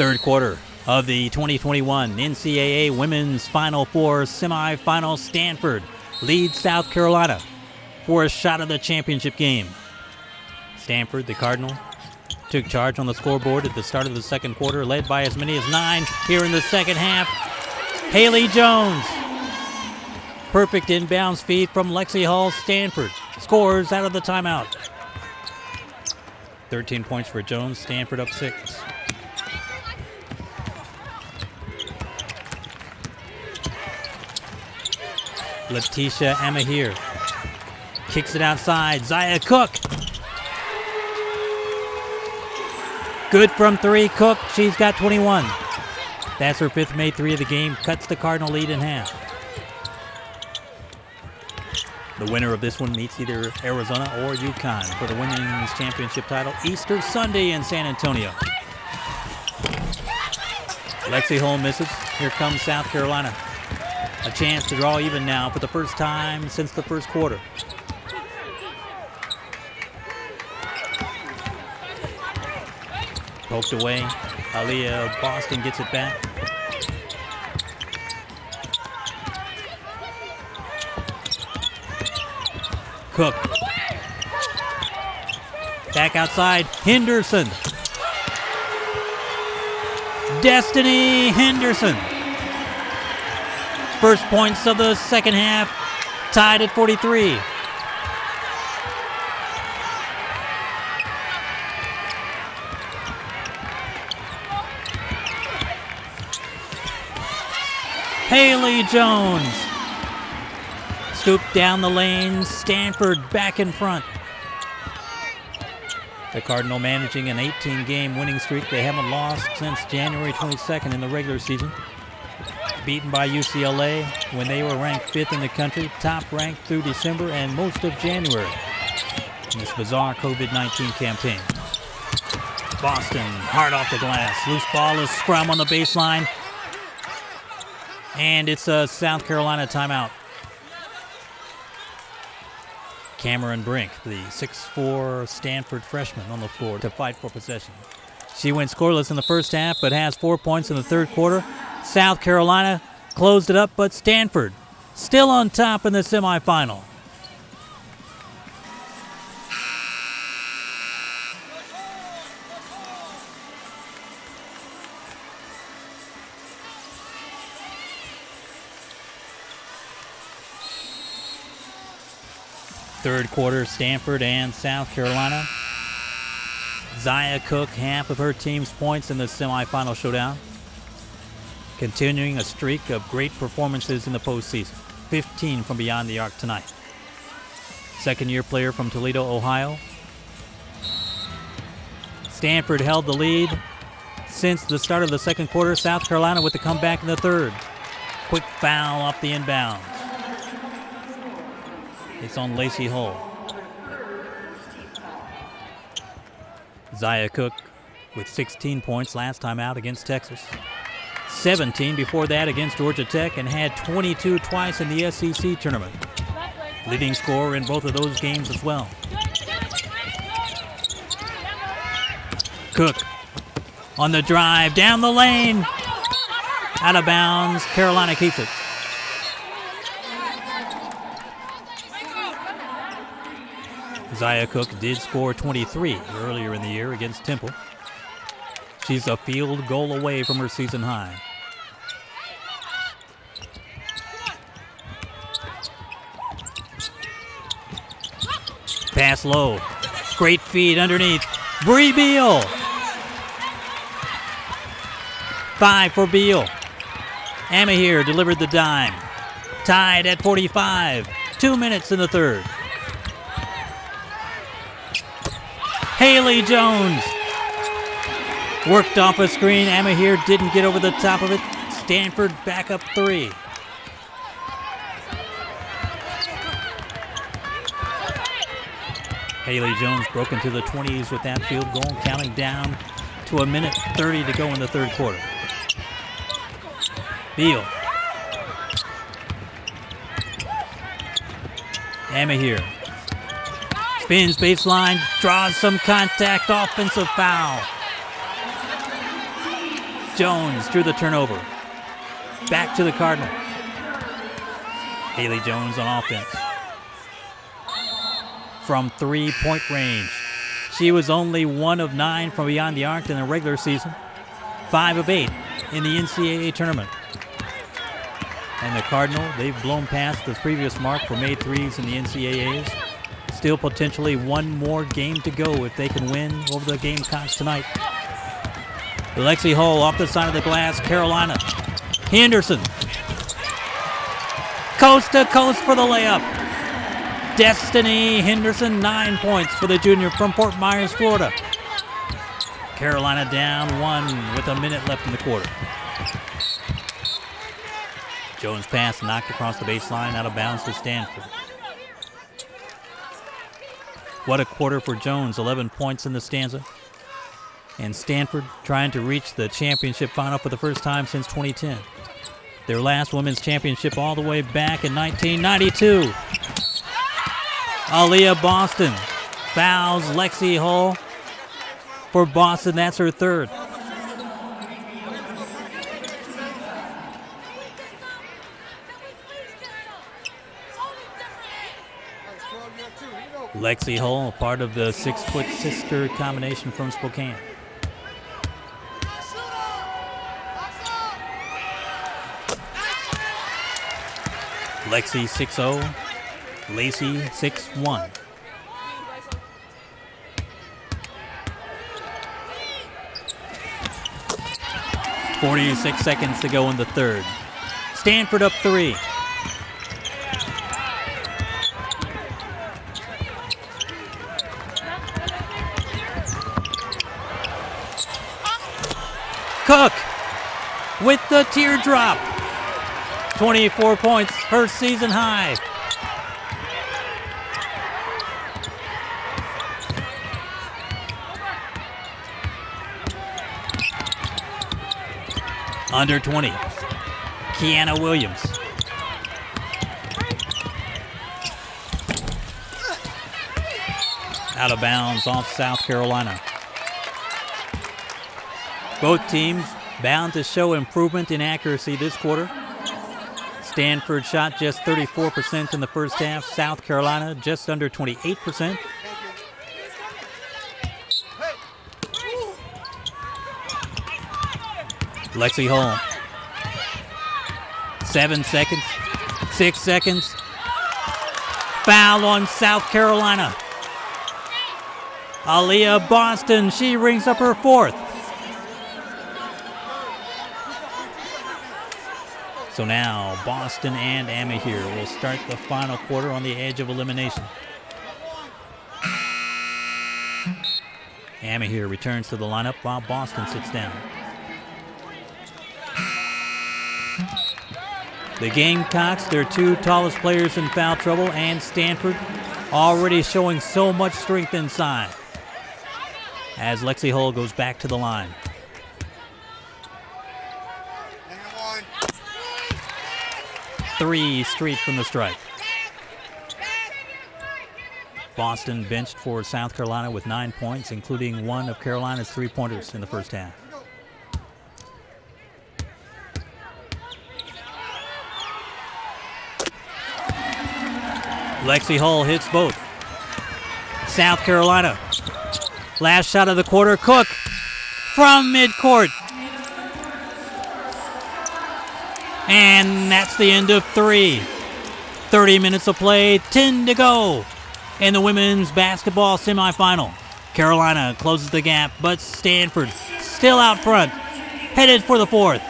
Third quarter of the 2021 NCAA Women's Final Four semifinal. Stanford leads South Carolina for a shot at the championship game. Stanford, the Cardinal, took charge on the scoreboard at the start of the second quarter, led by as many as 9 here in the second half. Haley Jones. Perfect inbounds feed from Lexi Hall. Stanford scores out of the timeout. 13 points for Jones. Stanford up 6. Letitia Amahir kicks it outside. Zaya Cook. Good from 3. Cook, she's got 21. That's her 5th made 3 of the game. Cuts the Cardinal lead in half. The winner of this one meets either Arizona or UConn for the women's championship title Easter Sunday in San Antonio. Lexi Hall misses. Here comes South Carolina. A chance to draw even now for the first time since the first quarter. Poked away. Aaliyah Boston gets it back. Cook. Back outside. Henderson. Destiny Henderson. First points of the second half, tied at 43. Haley Jones. Scooped down the lane. Stanford back in front. The Cardinal managing an 18-game winning streak. They haven't lost since January 22nd in the regular season. Beaten by UCLA when they were ranked 5th in the country, top ranked through December and most of January in this bizarre COVID-19 campaign. Boston hard off the glass. Loose ball is scrum on the baseline. And it's a South Carolina timeout. Cameron Brink, the 6'4" Stanford freshman, on the floor to fight for possession. She went scoreless in the first half but has 4 points in the third quarter. South Carolina closed it up, but Stanford still on top in the semifinal. Third quarter, Stanford and South Carolina. Zaya Cook, half of her team's points in the semifinal showdown. Continuing a streak of great performances in the postseason. 15 from beyond the arc tonight. Second-year player from Toledo, Ohio. Stanford held the lead since the start of the second quarter. South Carolina with the comeback in the third. Quick foul off the inbound. It's on Lacey Hull. Zaya Cook with 16 points last time out against Texas. 17 before that against Georgia Tech, and had 22 twice in the SEC tournament. Leading scorer in both of those games as well. Cook on the drive, down the lane. Out of bounds, Carolina keeps it. Zaya Cook did score 23 earlier in the year against Temple. She's a field goal away from her season high. Pass low. Great feed underneath. Bree Beal. 5 for Beal. Amahir delivered the dime. Tied at 45. 2 minutes in the third. Haley Jones. Worked off a screen. Amahir didn't get over the top of it. Stanford back up 3. Haley Jones broke into the 20s with that field goal, counting down to 1:30 to go in the third quarter. Beal. Amahir. Spins baseline, draws some contact, offensive foul. Jones drew the turnover. Back to the Cardinal. Haley Jones on offense. From 3-point range. She was only 1 of 9 from beyond the arc in the regular season. 5 of 8 in the NCAA tournament. And the Cardinal, they've blown past the previous mark for made threes in the NCAAs. Still potentially one more game to go if they can win over the Gamecocks tonight. Lexi Hull off the side of the glass, Carolina. Henderson. Coast to coast for the layup. Destiny Henderson, 9 points for the junior from Fort Myers, Florida. Carolina down 1 with a minute left in the quarter. Jones' pass knocked across the baseline, out of bounds to Stanford. What a quarter for Jones, 11 points in the stanza. And Stanford trying to reach the championship final for the first time since 2010. Their last women's championship all the way back in 1992. Aaliyah Boston fouls Lexi Hull. For Boston, that's her 3rd. Lexi Hull, part of the 6-foot sister combination from Spokane. Lexi 6-0, Lacey 6-1. .46 seconds to go in the 3rd. Stanford up 3. Cook with the teardrop. 24 points, her season high. Under 20, Kiana Williams. Out of bounds off South Carolina. Both teams bound to show improvement in accuracy this quarter. Stanford shot just 34% in the first half. South Carolina just under 28%. Lexi Hull. 7 seconds. 6 seconds. Foul on South Carolina. Aaliyah Boston, she rings up her 4th. So now Boston and Amahir will start the final quarter on the edge of elimination. Amahir returns to the lineup while Boston sits down. The Gamecocks, their 2 tallest players in foul trouble, and Stanford already showing so much strength inside. As Lexi Hull goes back to the line. Three straight from the stripe. Boston benched for South Carolina with 9 points, including 1 of Carolina's 3-pointers in the first half. Lexi Hull hits both. South Carolina. Last shot of the quarter, Cook from midcourt. And that's the end of 3. 30 minutes of play, 10 to go in the women's basketball semifinal. Carolina closes the gap, but Stanford still out front, headed for the 4th.